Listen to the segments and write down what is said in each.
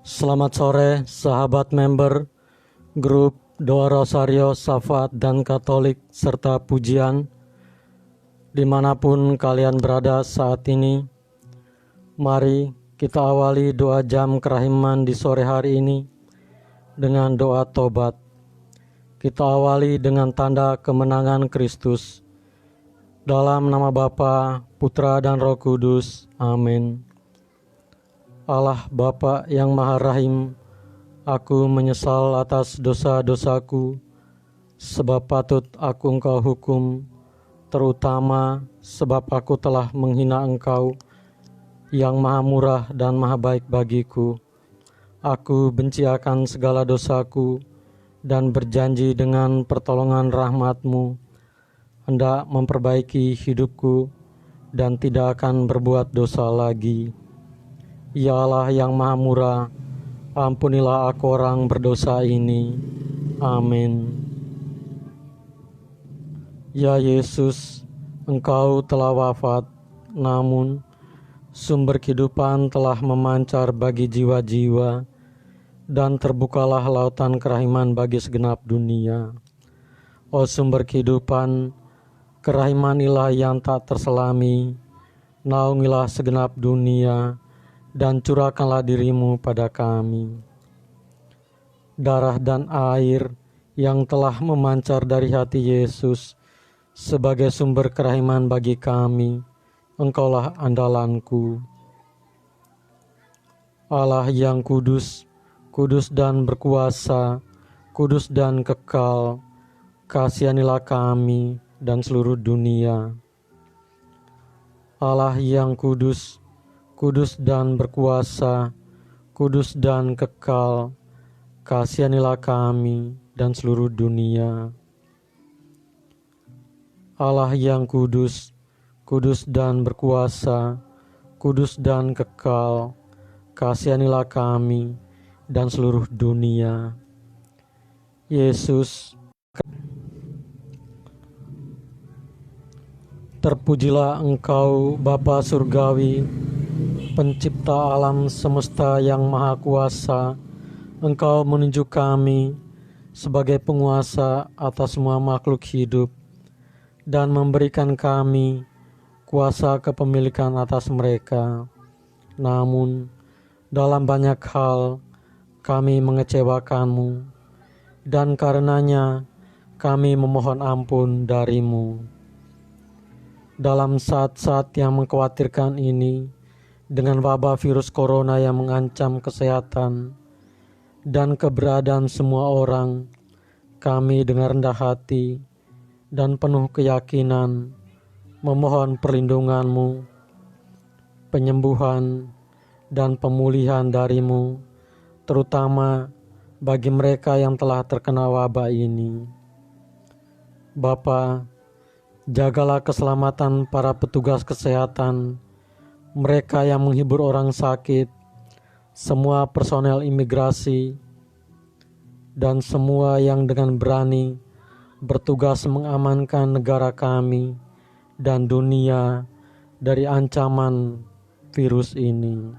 Selamat sore sahabat member grup Doa Rosario, Syafaat dan Katolik serta pujian dimanapun kalian berada saat ini. Mari kita awali doa jam kerahiman di sore hari ini dengan doa tobat. Kita awali dengan tanda kemenangan Kristus. Dalam nama Bapa, Putra dan Roh Kudus. Amin. Allah Bapa yang Maha Rahim, aku menyesal atas dosa-dosaku, sebab patut aku Engkau hukum, terutama sebab aku telah menghina Engkau yang Maha Murah dan Maha Baik bagiku. Aku benci akan segala dosaku dan berjanji dengan pertolongan rahmat-Mu hendak memperbaiki hidupku dan tidak akan berbuat dosa lagi. Ya Allah yang Maha Murah, ampunilah aku orang berdosa ini. Amin. Ya Yesus, Engkau telah wafat, namun sumber kehidupan telah memancar bagi jiwa-jiwa, dan terbukalah lautan kerahiman bagi segenap dunia. O sumber kehidupan, kerahiman ilahi yang tak terselami, naungilah segenap dunia, dan curahkanlah diri-Mu pada kami. Darah dan air yang telah memancar dari hati Yesus sebagai sumber kerahiman bagi kami, Engkaulah andalanku. Allah yang kudus, kudus dan berkuasa, kudus dan kekal, kasihanilah kami dan seluruh dunia. Allah yang kudus, kudus dan berkuasa, kudus dan kekal, kasihanilah kami dan seluruh dunia. Allah yang kudus, kudus dan berkuasa, kudus dan kekal, kasihanilah kami dan seluruh dunia. Yesus, terpujilah Engkau Bapa Surgawi, Pencipta alam semesta yang maha kuasa. Engkau menunjuk kami sebagai penguasa atas semua makhluk hidup dan memberikan kami kuasa kepemilikan atas mereka. Namun, dalam banyak hal kami mengecewakan-Mu, dan karenanya kami memohon ampun dari-Mu. Dalam saat-saat yang mengkhawatirkan ini, dengan wabah virus corona yang mengancam kesehatan dan keberadaan semua orang, kami dengan rendah hati dan penuh keyakinan memohon perlindungan-Mu, penyembuhan dan pemulihan dari-Mu, terutama bagi mereka yang telah terkena wabah ini. Bapa, jagalah keselamatan para petugas kesehatan, mereka yang menghibur orang sakit, semua personel imigrasi, dan semua yang dengan berani bertugas mengamankan negara kami dan dunia dari ancaman virus ini.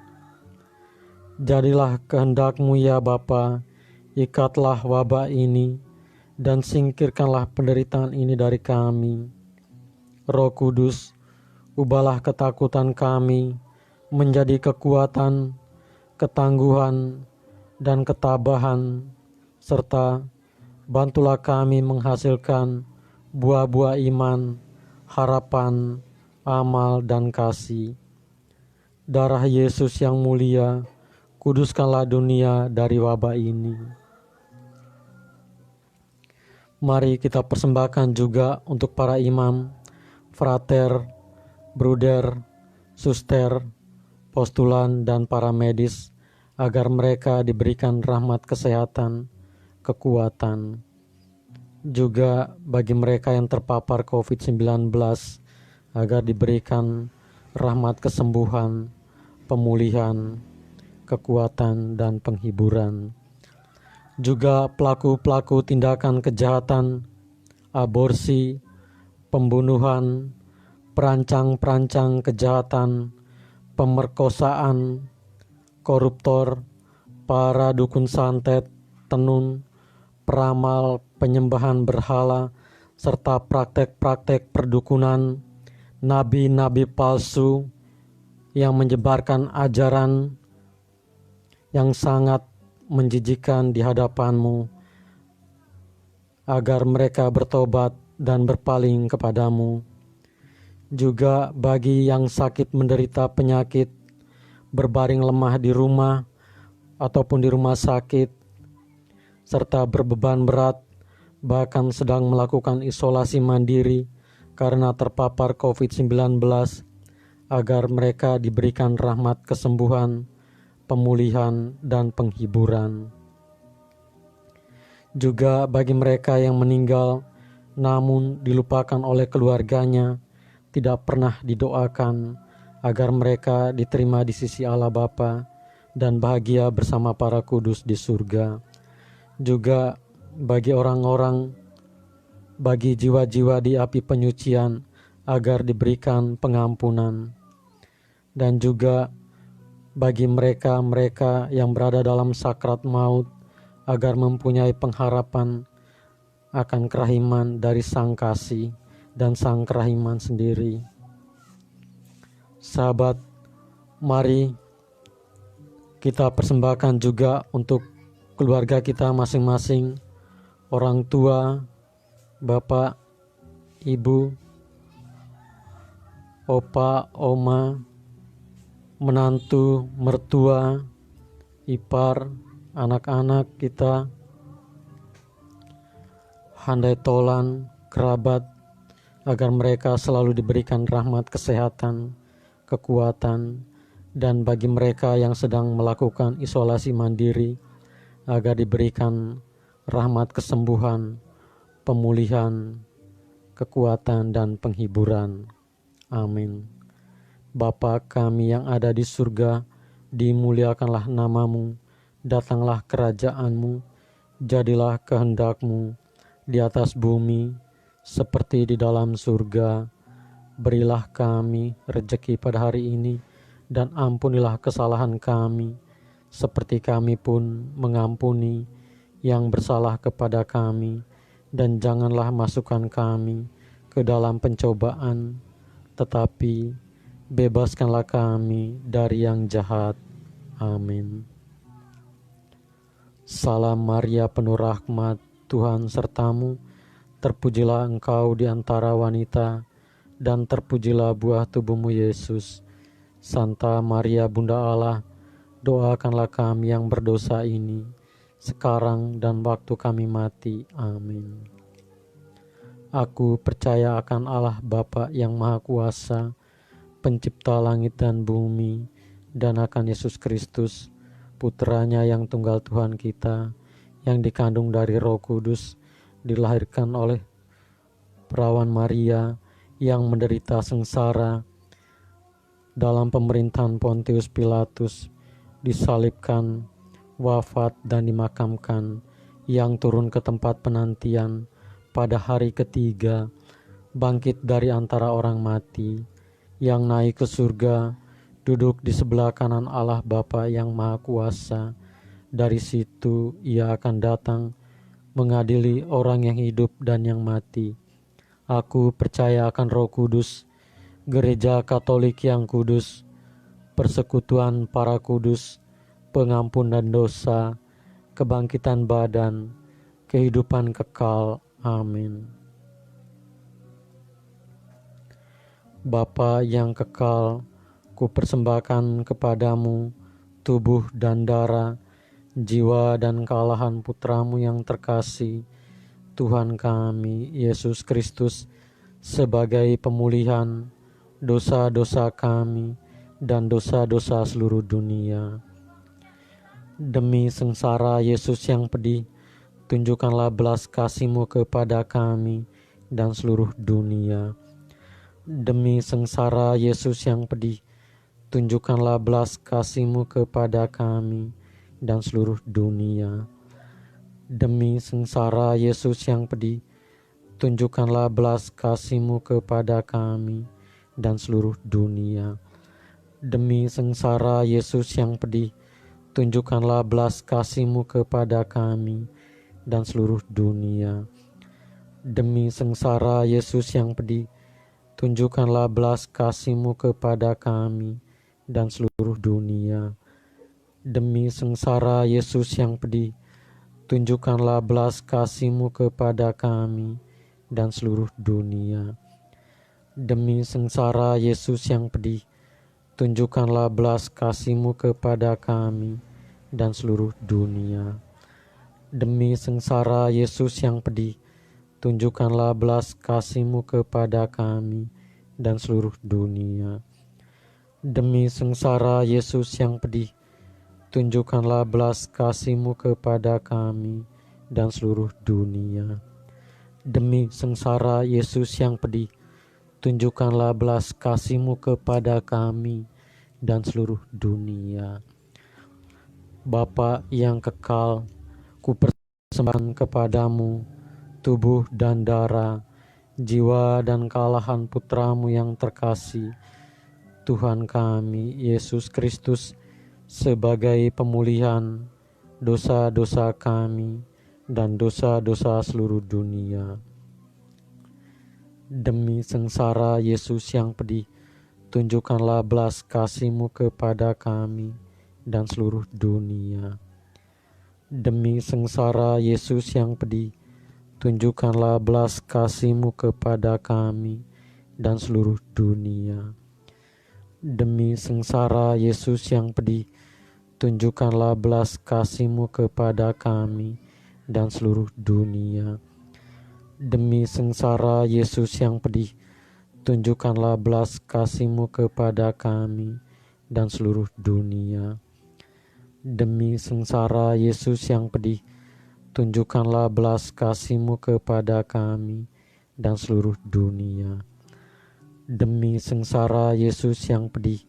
Jadilah kehendak-Mu ya Bapa, ikatlah wabah ini dan singkirkanlah penderitaan ini dari kami. Roh Kudus, ubahlah ketakutan kami menjadi kekuatan, ketangguhan, dan ketabahan, serta bantulah kami menghasilkan buah-buah iman, harapan, amal, dan kasih. Darah Yesus yang mulia, kuduskanlah dunia dari wabah ini. Mari kita persembahkan juga untuk para imam, frater, bruder, suster, postulan, dan para medis, agar mereka diberikan rahmat kesehatan, kekuatan. Juga bagi mereka yang terpapar COVID-19, agar diberikan rahmat kesembuhan, pemulihan, kekuatan, dan penghiburan. Juga pelaku-pelaku tindakan kejahatan, aborsi, pembunuhan, perancang-perancang kejahatan, pemerkosaan, koruptor, para dukun santet, tenun, peramal, penyembahan berhala, serta praktek-praktek perdukunan, nabi-nabi palsu yang menyebarkan ajaran yang sangat menjijikkan di hadapan-Mu, agar mereka bertobat dan berpaling kepadamu. Juga bagi yang sakit menderita penyakit, berbaring lemah di rumah ataupun di rumah sakit, serta berbeban berat, bahkan sedang melakukan isolasi mandiri karena terpapar COVID-19, agar mereka diberikan rahmat kesembuhan, pemulihan, dan penghiburan. Juga bagi mereka yang meninggal namun dilupakan oleh keluarganya, tidak pernah didoakan agar mereka diterima di sisi Allah Bapa dan bahagia bersama para kudus di surga. Juga bagi orang-orang, bagi jiwa-jiwa di api penyucian, agar diberikan pengampunan. Dan juga bagi mereka-mereka yang berada dalam sakrat maut, agar mempunyai pengharapan akan kerahiman dari Sang Kasih dan Sang Kerahiman sendiri. Sahabat, mari kita persembahkan juga untuk keluarga kita masing-masing, orang tua, bapak, ibu, opa, oma, menantu, mertua, ipar, anak-anak kita, handai tolan, kerabat, agar mereka selalu diberikan rahmat kesehatan, kekuatan, dan bagi mereka yang sedang melakukan isolasi mandiri, agar diberikan rahmat kesembuhan, pemulihan, kekuatan, dan penghiburan. Amin. Bapa kami yang ada di surga, dimuliakanlah nama-Mu, datanglah kerajaan-Mu, jadilah kehendak-Mu di atas bumi seperti di dalam surga. Berilah kami rejeki pada hari ini, dan ampunilah kesalahan kami, seperti kami pun mengampuni yang bersalah kepada kami. Dan janganlah masukkan kami ke dalam pencobaan, tetapi bebaskanlah kami dari yang jahat. Amin. Salam Maria, penuh rahmat, Tuhan sertamu. Terpujilah engkau di antara wanita, dan terpujilah buah tubuhmu Yesus. Santa Maria Bunda Allah, doakanlah kami yang berdosa ini, sekarang dan waktu kami mati. Amin. Aku percaya akan Allah Bapa yang Maha Kuasa, Pencipta langit dan bumi, dan akan Yesus Kristus, Putranya yang tunggal Tuhan kita, yang dikandung dari Roh Kudus, dilahirkan oleh perawan Maria, yang menderita sengsara dalam pemerintahan Pontius Pilatus, disalibkan, wafat dan dimakamkan, yang turun ke tempat penantian pada hari ketiga, bangkit dari antara orang mati, yang naik ke surga, duduk di sebelah kanan Allah Bapa yang Maha Kuasa. Dari situ Ia akan datang mengadili orang yang hidup dan yang mati. Aku percaya akan Roh Kudus, Gereja Katolik yang kudus, persekutuan para kudus, pengampunan dosa, kebangkitan badan, kehidupan kekal. Amin. Bapa yang kekal, kupersembahkan kepadamu tubuh dan darah, jiwa dan kealahan putramu yang terkasih, Tuhan kami Yesus Kristus, sebagai pemulihan dosa-dosa kami dan dosa-dosa seluruh dunia. Demi sengsara Yesus yang pedih, tunjukkanlah belas kasih-Mu kepada kami dan seluruh dunia. Demi sengsara Yesus yang pedih, tunjukkanlah belas kasih-Mu kepada kami dan seluruh dunia. Demi sengsara Yesus yang pedih, tunjukkanlah belas kasih-Mu kepada kami dan seluruh dunia. Demi sengsara Yesus yang pedih, tunjukkanlah belas kasih-Mu kepada kami dan seluruh dunia. Demi sengsara Yesus yang pedih, tunjukkanlah belas kasih-Mu kepada kami dan seluruh dunia. Demi sengsara Yesus yang pedih, tunjukkanlah belas kasih-Mu kepada kami dan seluruh dunia. Demi sengsara Yesus yang pedih, tunjukkanlah belas kasih-Mu kepada kami dan seluruh dunia. Demi sengsara Yesus yang pedih, tunjukkanlah belas kasih-Mu kepada kami dan seluruh dunia. Demi sengsara Yesus yang pedih, tunjukkanlah belas kasih-Mu kepada kami dan seluruh dunia. Demi sengsara Yesus yang pedih, tunjukkanlah belas kasih-Mu kepada kami dan seluruh dunia. Bapa yang kekal, ku persembahkan kepadamu tubuh dan darah, jiwa dan kalahan putra-Mu yang terkasih, Tuhan kami Yesus Kristus, sebagai pemulihan dosa-dosa kami dan dosa-dosa seluruh dunia. Demi sengsara Yesus yang pedih, tunjukkanlah belas kasih-Mu kepada kami dan seluruh dunia. Demi sengsara Yesus yang pedih, tunjukkanlah belas kasih-Mu kepada kami dan seluruh dunia. Demi sengsara Yesus yang pedih, tunjukkanlah belas kasih-Mu kepada kami dan seluruh dunia. Demi sengsara Yesus yang pedih, tunjukkanlah belas kasih-Mu kepada kami dan seluruh dunia. Demi sengsara Yesus yang pedih, tunjukkanlah belas kasih-Mu kepada kami dan seluruh dunia. Demi sengsara Yesus yang pedih,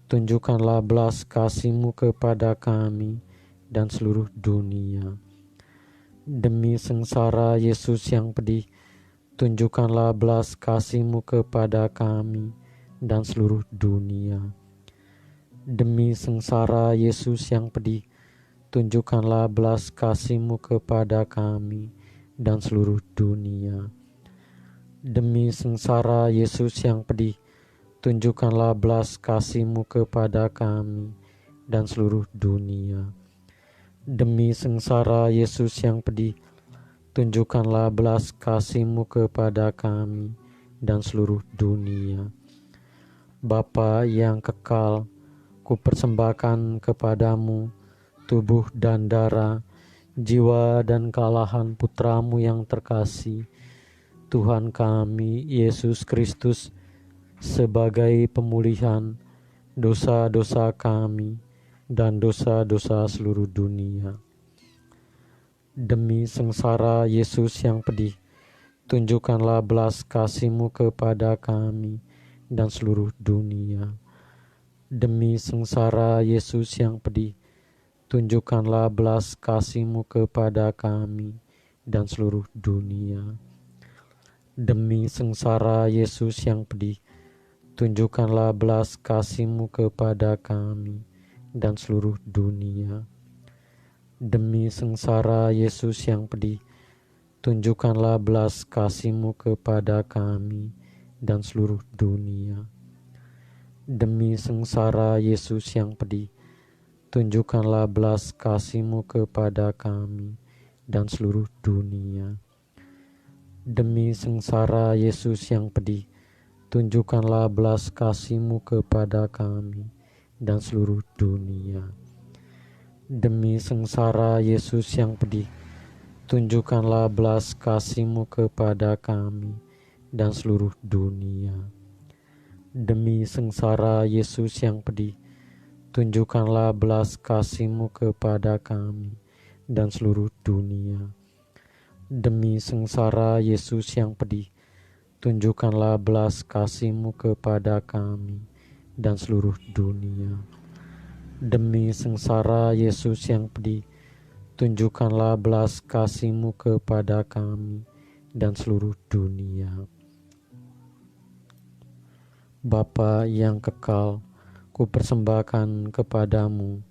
tunjukkanlah belas kasih-Mu kepada kami dan seluruh dunia. Demi sengsara Yesus yang pedih, tunjukkanlah belas kasih-Mu kepada kami dan seluruh dunia. Demi sengsara Yesus yang pedih, tunjukkanlah belas kasih-Mu kepada kami dan seluruh dunia. Demi sengsara Yesus yang pedih, tunjukkanlah belas kasih-Mu kepada kami dan seluruh dunia. Demi sengsara Yesus yang pedih, tunjukkanlah belas kasih-Mu kepada kami dan seluruh dunia. Bapa yang kekal, ku persembahkan kepadamu tubuh dan darah, jiwa dan kalahan putra-Mu yang terkasih, Tuhan kami Yesus Kristus, sebagai pemulihan dosa-dosa kami dan dosa-dosa seluruh dunia. Demi sengsara Yesus yang pedih, tunjukkanlah belas kasih-Mu kepada kami dan seluruh dunia. Demi sengsara Yesus yang pedih, tunjukkanlah belas kasih-Mu kepada kami dan seluruh dunia. Demi sengsara Yesus yang pedih, tunjukkanlah belas kasih-Mu kepada kami dan seluruh dunia. Demi sengsara Yesus yang pedih, tunjukkanlah belas kasih-Mu kepada kami dan seluruh dunia. Demi sengsara Yesus yang pedih, tunjukkanlah belas kasih-Mu kepada kami dan seluruh dunia. Demi sengsara Yesus yang pedih, tunjukkanlah belas kasih-Mu kepada kami dan seluruh dunia. Demi sengsara Yesus yang pedih, tunjukkanlah belas kasih-Mu kepada kami dan seluruh dunia. Demi sengsara Yesus yang pedih, tunjukkanlah belas kasih-Mu kepada kami dan seluruh dunia. Demi sengsara Yesus yang pedih, tunjukkanlah belas kasih-Mu kepada kami dan seluruh dunia. Demi sengsara Yesus yang pedih, tunjukkanlah belas kasih-Mu kepada kami dan seluruh dunia. Bapa yang kekal, ku persembahkan kepadamu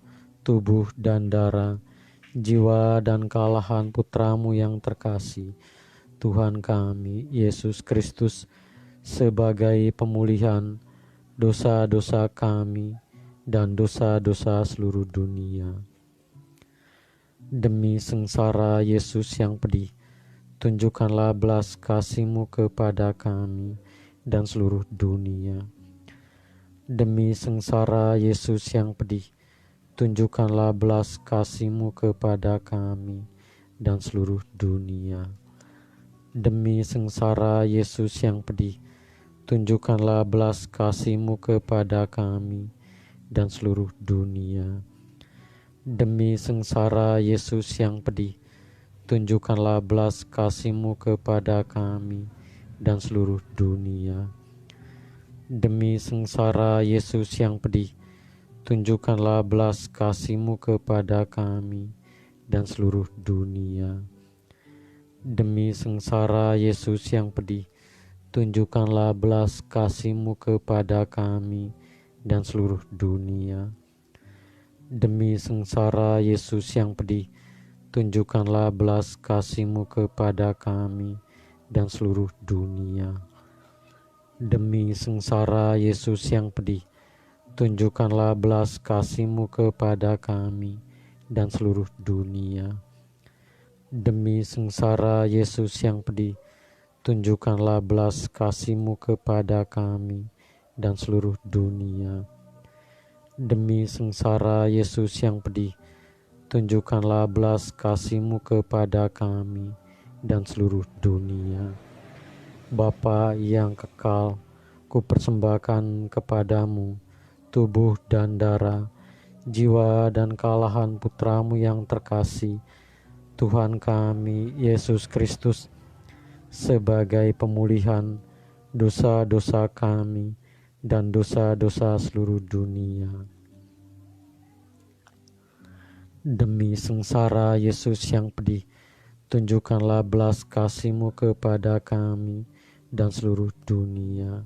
tubuh dan darah, jiwa dan kalahan putramu yang terkasih, Tuhan kami, Yesus Kristus, sebagai pemulihan dosa-dosa kami dan dosa-dosa seluruh dunia. Demi sengsara Yesus yang pedih, tunjukkanlah belas kasih-Mu kepada kami dan seluruh dunia. Demi sengsara Yesus yang pedih, tunjukkanlah belas kasih-Mu kepada kami dan seluruh dunia. Demi sengsara Yesus yang pedih, tunjukkanlah belas kasih-Mu kepada kami dan seluruh dunia. Demi sengsara Yesus yang pedih, tunjukkanlah belas kasih-Mu kepada kami dan seluruh dunia. Demi sengsara Yesus yang pedih, tunjukkanlah belas kasih-Mu kepada kami dan seluruh dunia. Demi sengsara Yesus yang pedih, tunjukkanlah belas kasih-Mu kepada kami dan seluruh dunia. Demi sengsara Yesus yang pedih, tunjukkanlah belas kasih-Mu kepada kami dan seluruh dunia. Demi sengsara Yesus yang pedih, tunjukkanlah belas kasih-Mu kepada kami dan seluruh dunia. Demi sengsara Yesus yang pedih, tunjukkanlah belas kasih-Mu kepada kami dan seluruh dunia. Demi sengsara Yesus yang pedih, tunjukkanlah belas kasih-Mu kepada kami dan seluruh dunia. Bapa yang kekal, kupersembahkan kepadamu tubuh dan darah, jiwa dan kalahan putramu yang terkasih, Tuhan kami, Yesus Kristus, sebagai pemulihan dosa-dosa kami dan dosa-dosa seluruh dunia. Demi sengsara Yesus yang pedih, tunjukkanlah belas kasih-Mu kepada kami dan seluruh dunia.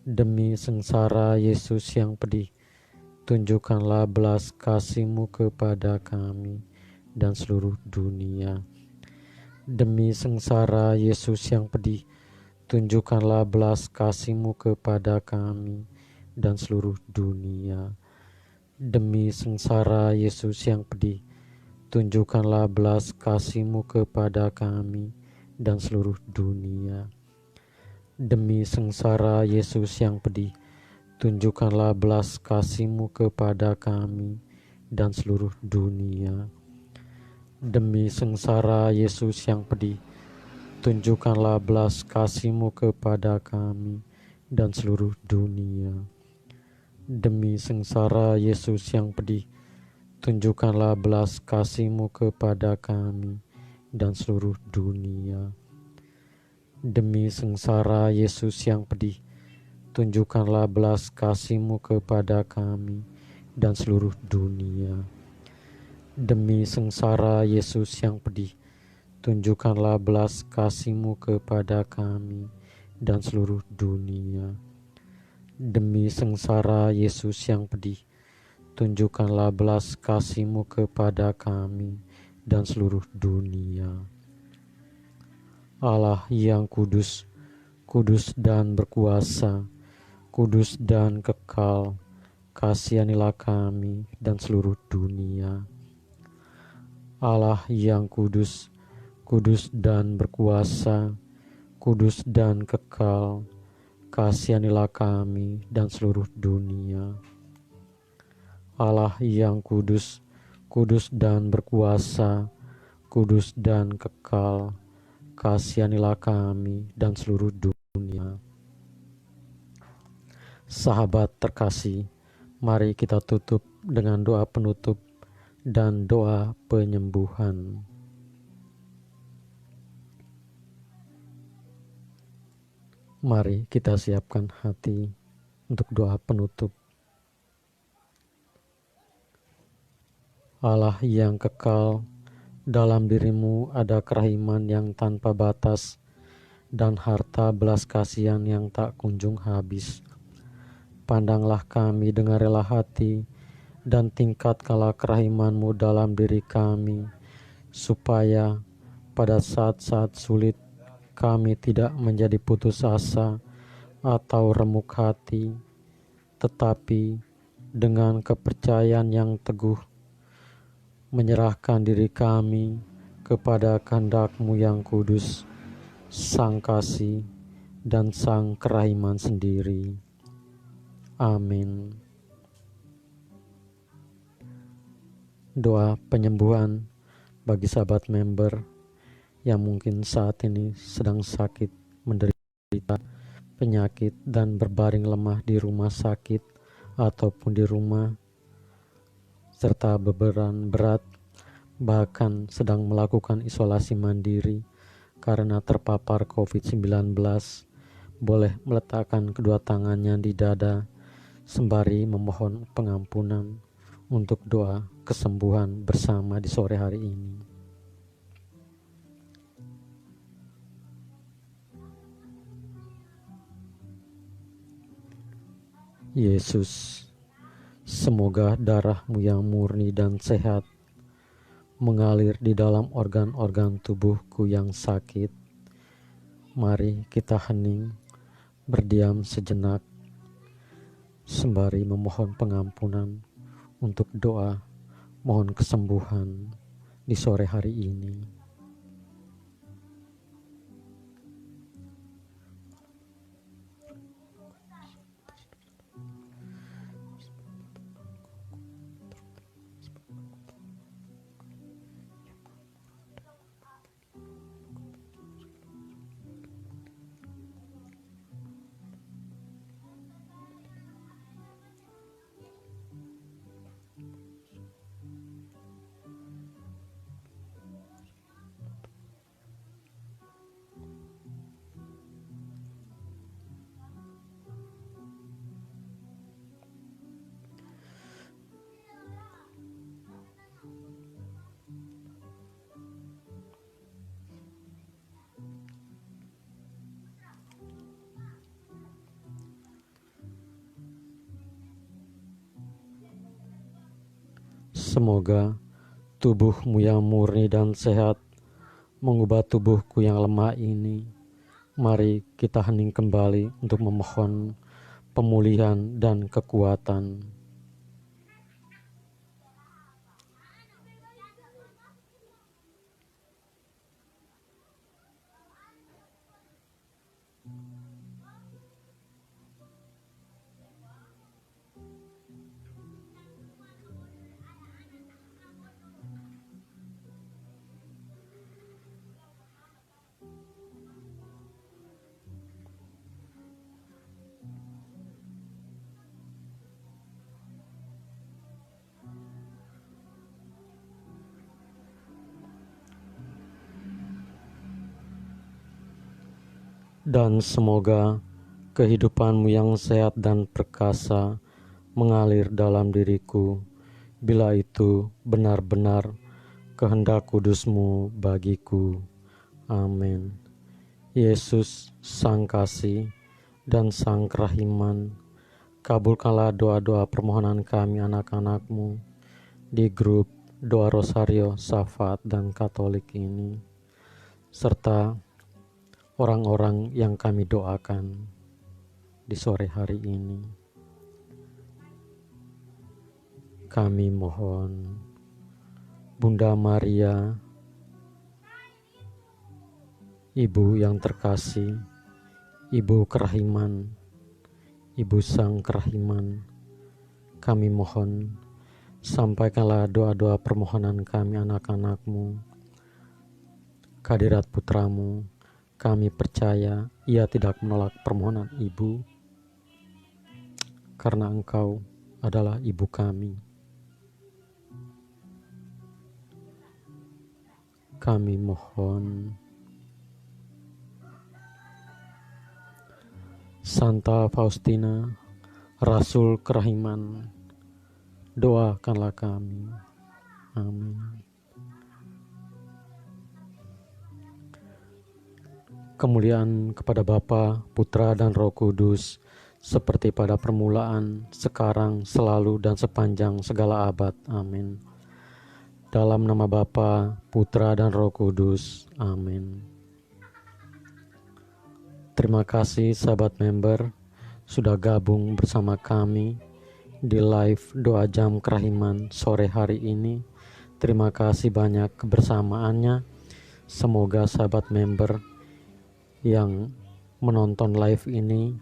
Demi sengsara Yesus yang pedih, tunjukkanlah belas kasih-Mu kepada kami dan seluruh dunia. Demi sengsara Yesus yang pedih, tunjukkanlah belas kasih-Mu kepada kami dan seluruh dunia. Demi sengsara Yesus yang pedih, tunjukkanlah belas kasih-Mu kepada kami dan seluruh dunia. Demi sengsara Yesus yang pedih, tunjukkanlah belas kasih-Mu kepada kami dan seluruh dunia. Demi sengsara Yesus yang pedih, tunjukkanlah belas kasih-Mu kepada kami dan seluruh dunia. Demi sengsara Yesus yang pedih, tunjukkanlah belas kasih-Mu kepada kami dan seluruh dunia. Demi sengsara Yesus yang pedih, tunjukkanlah belas kasih-Mu kepada kami dan seluruh dunia. Demi sengsara Yesus yang pedih, tunjukkanlah belas kasih-Mu kepada kami dan seluruh dunia. Demi sengsara Yesus yang pedih, tunjukkanlah belas kasih-Mu kepada kami dan seluruh dunia. Allah yang kudus, kudus dan berkuasa, kudus dan kekal, kasihanilah kami dan seluruh dunia. Allah yang kudus, kudus dan berkuasa, kudus dan kekal, kasihanilah kami dan seluruh dunia. Allah yang kudus, kudus dan berkuasa, kudus dan kekal, kasihanilah kami dan seluruh dunia. Sahabat terkasih, mari kita tutup dengan doa penutup dan doa penyembuhan. Mari kita siapkan hati untuk doa penutup. Allah yang kekal, dalam dirimu ada kerahiman yang tanpa batas dan harta belas kasihan yang tak kunjung habis. Pandanglah kami dengan rela hati dan tingkatkanlah kerahiman-Mu dalam diri kami, supaya pada saat-saat sulit kami tidak menjadi putus asa atau remuk hati, tetapi dengan kepercayaan yang teguh menyerahkan diri kami kepada kehendak-Mu yang kudus, Sang Kasih dan Sang Kerahiman sendiri. Amin. Doa penyembuhan bagi sahabat member yang mungkin saat ini sedang sakit, menderita penyakit dan berbaring lemah di rumah sakit ataupun di rumah, serta beban berat, bahkan sedang melakukan isolasi mandiri karena terpapar COVID-19, boleh meletakkan kedua tangannya di dada sembari memohon pengampunan untuk doa kesembuhan bersama di sore hari ini. Yesus, semoga darah-Mu yang murni dan sehat mengalir di dalam organ-organ tubuhku yang sakit. Mari kita hening, berdiam sejenak, sembari memohon pengampunan untuk doa mohon kesembuhan di sore hari ini. Semoga tubuh-Mu yang murni dan sehat mengubah tubuhku yang lemah ini. Mari kita hening kembali untuk memohon pemulihan dan kekuatan. Dan semoga kehidupan-Mu yang sehat dan perkasa mengalir dalam diriku, bila itu benar-benar kehendak kudus-Mu bagiku. Amin. Yesus, Sang Kasih dan Sang Kerahiman, kabulkanlah doa-doa permohonan kami anak-anak-Mu di grup Doa Rosario, Syafaat dan Katolik ini, serta orang-orang yang kami doakan di sore hari ini. Kami mohon Bunda Maria, Ibu yang terkasih, Ibu Kerahiman, Ibu Sang Kerahiman, kami mohon sampaikanlah doa-doa permohonan kami anak-anak-Mu. Kehadirat putra-Mu, kami percaya Ia tidak menolak permohonan Ibu, karena Engkau adalah Ibu kami. Kami mohon Santa Faustina, Rasul Kerahiman, doakanlah kami. Amin. Kemuliaan kepada Bapa, Putra dan Roh Kudus, seperti pada permulaan, sekarang, selalu, dan sepanjang segala abad. Amin. Dalam nama Bapa, Putra, dan Roh Kudus. Amin. Terima kasih sahabat member sudah gabung bersama kami di live doa jam kerahiman sore hari ini. Terima kasih banyak kebersamaannya. Semoga sahabat member yang menonton live ini,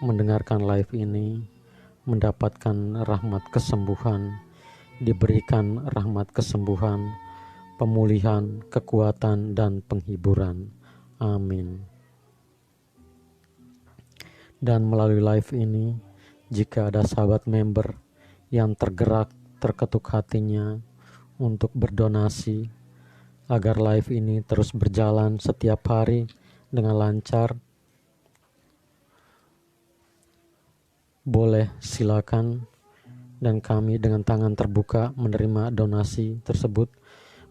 mendengarkan live ini, mendapatkan rahmat kesembuhan, diberikan rahmat kesembuhan, pemulihan, kekuatan, dan penghiburan. Amin. Dan melalui live ini, jika ada sahabat member yang tergerak, terketuk hatinya untuk berdonasi agar live ini terus berjalan setiap hari dengan lancar, boleh silakan, dan kami dengan tangan terbuka menerima donasi tersebut.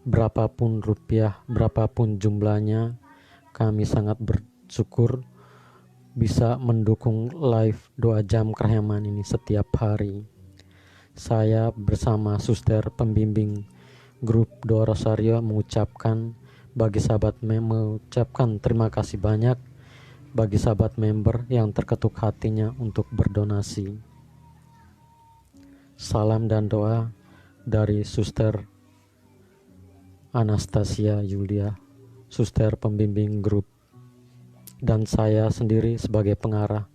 Berapapun rupiah, berapapun jumlahnya, kami sangat bersyukur bisa mendukung live doa jam kerahiman ini setiap hari. Saya bersama suster pembimbing grup Doa Rosario mengucapkan terima kasih banyak bagi sahabat member yang terketuk hatinya untuk berdonasi. Salam dan doa dari Suster Anastasia Yulia, suster pembimbing grup, dan saya sendiri sebagai pengarah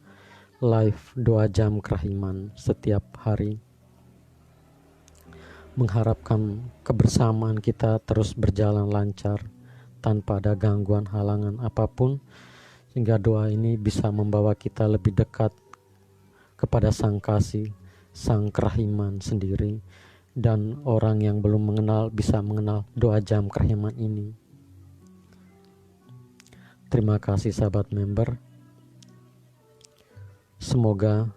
live doa jam kerahiman setiap hari. Mengharapkan kebersamaan kita terus berjalan lancar tanpa ada gangguan halangan apapun, sehingga doa ini bisa membawa kita lebih dekat kepada Sang Kasih, Sang Kerahiman sendiri, dan orang yang belum mengenal bisa mengenal doa jam kerahiman ini. Terima kasih sahabat member. Semoga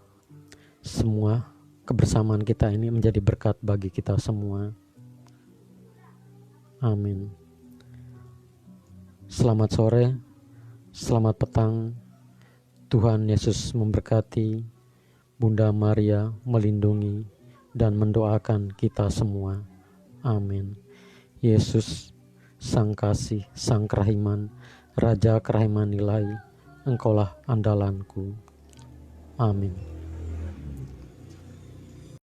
semua kebersamaan kita ini menjadi berkat bagi kita semua. Amin. Selamat sore, selamat petang. Tuhan Yesus memberkati, Bunda Maria melindungi dan mendoakan kita semua. Amin. Yesus, Sang Kasih, Sang Kerahiman, Raja Kerahiman ilahi, Engkaulah andalanku. Amin.